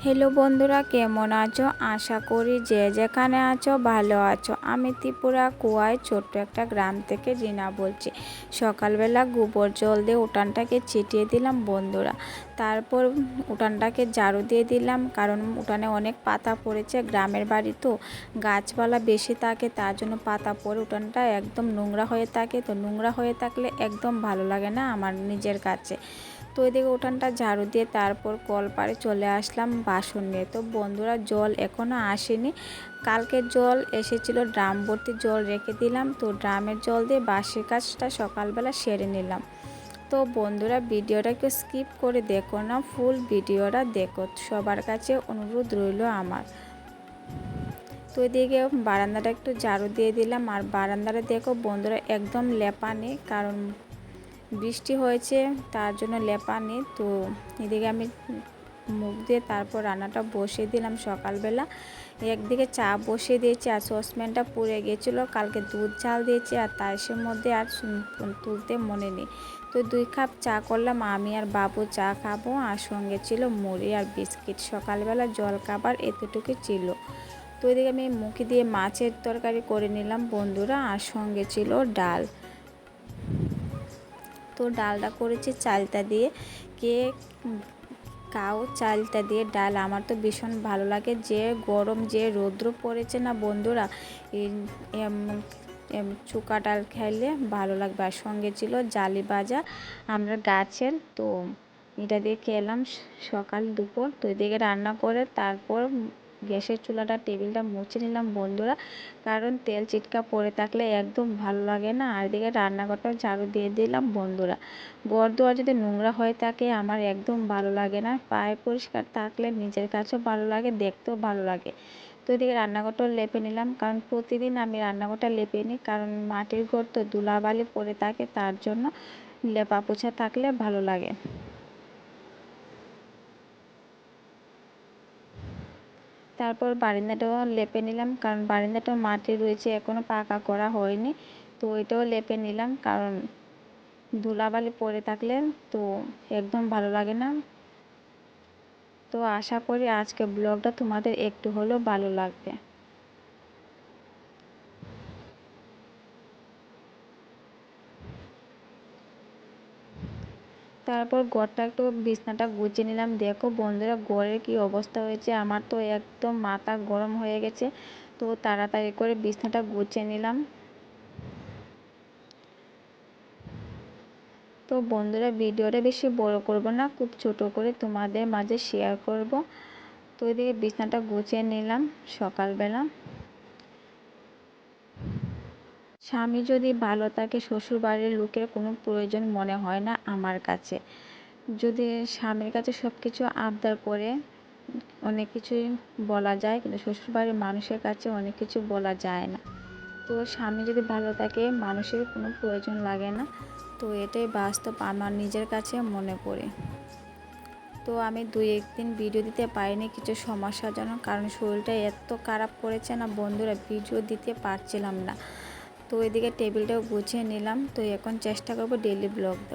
Hello বন্ধুরা, কেমন আছো? আশা করি যে যেখানে আছো ভালো আছো। আমি ত্রিপুরা কুয়ায় ছোট্ট একটা গ্রাম থেকে রিনা বলছি। সকালবেলা গোবর জল দিয়ে উঠানটাকে ছিটিয়ে দিলাম বন্ধুরা। তারপর উঠানটাকে ঝাড়ু দিয়ে দিলাম, কারণ উঠানে অনেক পাতা পড়েছে। গ্রামের বাড়ি তো গাছপালা বেশি থাকে, তার জন্য পাতা পড়ে উঠানটা একদম নোংরা হয়ে থাকে। তো নোংরা হয়ে থাকলে একদম ভালো লাগে না আমার নিজের কাছে। তো ওইদিকে উঠানটা ঝাড়ু দিয়ে তারপর কলপাড়ে চলে আসলাম বাসন নিয়ে। তো বন্ধুরা, জল এখনও আসেনি। কালকে জল এসেছিল, ড্রাম ভর্তি জল রেখে দিলাম। তো ড্রামের জল দিয়ে বাসি কাজটা সকালবেলা সেরে নিলাম। তো বন্ধুরা, ভিডিওটা একটু স্কিপ করে দেখো না, ফুল ভিডিওটা দেখো, সবার কাছে অনুরোধ রইল আমার। তো এদিকে বারান্দাটা একটু ঝাড়ু দিয়ে দিলাম। আর বারান্দাটা দেখো বন্ধুরা, একদম লেপা নেই, কারণ বৃষ্টি হয়েছে তার জন্য লেপা নেই। তো এদিকে আমি মুখ দিয়ে তারপর রান্নাটা বসিয়ে দিলাম। সকালবেলা একদিকে চা বসিয়ে দিয়েছি, আর সসপ্যানটা পুড়ে গিয়েছিলো। কালকে দুধ চাল দিয়েছি, আর তাইসের মধ্যে আর তুলতে মনে নেই। তো 2 কাপ চা করলাম, আমি আর বাবু চা খাবো। আর সঙ্গে ছিল মুড়ি আর বিস্কিট। সকালবেলা জল খাবার এতটুকু ছিল। তো এদিকে আমি মুখে দিয়ে মাছের তরকারি করে নিলাম বন্ধুরা, আর সঙ্গে ছিল ডাল। তো ডালটা করেছি চালটা দিয়ে। কে খাও চালটা দিয়ে ডাল? আমার তো ভীষণ ভালো লাগে। যে গরম, যে রৌদ্র পড়েছে না বন্ধুরা, চুকা ডাল খাইলে ভালো লাগবে। আর সঙ্গে ছিল জালি ভাজা আমরা গাছের। তো এটা দিয়ে খেলাম সকাল দুপুর। তো এদিকে রান্না করে তারপর গ্যাসের চুলাটা টেবিলটা মুছে নিলাম বন্ধুরা, কারণ তেল চিটকা পড়ে থাকলে একদম ভালো লাগে না। আর এদিকে রান্নাঘরটাও ঝাড়ু দিয়ে দিলাম বন্ধুরা। ঘর দুয়ার যদি নোংরা হয়ে থাকে আমার একদম ভালো লাগে না। পায়ে পরিষ্কার থাকলে নিজের কাছেও ভালো লাগে, দেখতেও ভালো লাগে। তো এদিকে রান্নাঘরটাও লেপে নিলাম, কারণ প্রতিদিন আমি রান্নাঘরটা লেপে নিই, কারণ মাটির ঘর তো ধুলাবালি পড়ে থাকে, তার জন্য লেপা পোছা থাকলে ভালো লাগে। তারপর বারান্দাটাও লেপে নিলাম, কারণ বারান্দাটাও মাটি রয়েছে, এখনও পাকা করা হয়নি। তো এটাও লেপে নিলাম, কারণ ধুলাবালি পড়ে থাকলে তো একদম ভালো লাগে না। তো আশা করি আজকে ব্লগটা তোমাদের একটু হলেও ভালো লাগবে। তারপর ঘরটা একটু বিছনাটা গুছিয়ে নিলাম। দেখো বন্ধুরা, ঘরের কি অবস্থা হয়েছে, আমার তো একদম মাথা গরম হয়ে গেছে। তো তাড়াতাড়ি করে বিছনাটা গুছিয়ে নিলাম। তো বন্ধুরা, ভিডিওটা বেশি বড় করব না, খুব ছোট করে তোমাদের মাঝে শেয়ার করব। তো এদিকে বিছনাটা গুছিয়ে নিলাম সকালবেলা। স্বামী যদি ভালো থাকে শ্বশুরবাড়ির লোকের কোনো প্রয়োজন মনে হয় না আমার কাছে। যদি স্বামীর কাছে সব কিছু আবদার করে অনেক কিছুই বলা যায়, কিন্তু শ্বশুরবাড়ির মানুষের কাছে অনেক কিছু বলা যায় না। তো স্বামী যদি ভালো থাকে মানুষের কোনো প্রয়োজন লাগে না। তো এটাই বাস্তব আমার নিজের কাছে মনে পড়ে। তো আমি 2-1 দিন ভিডিও দিতে পারিনি কিছু সমস্যার জন্য, কারণ শরীরটা এত খারাপ করেছে না বন্ধুরা, ভিডিও দিতে পারছিলাম না। তো এদিকে টেবিলটাও গুছিয়ে নিলাম। তো এখন চেষ্টা করব ডেইলি ব্লগ দেওয়ার।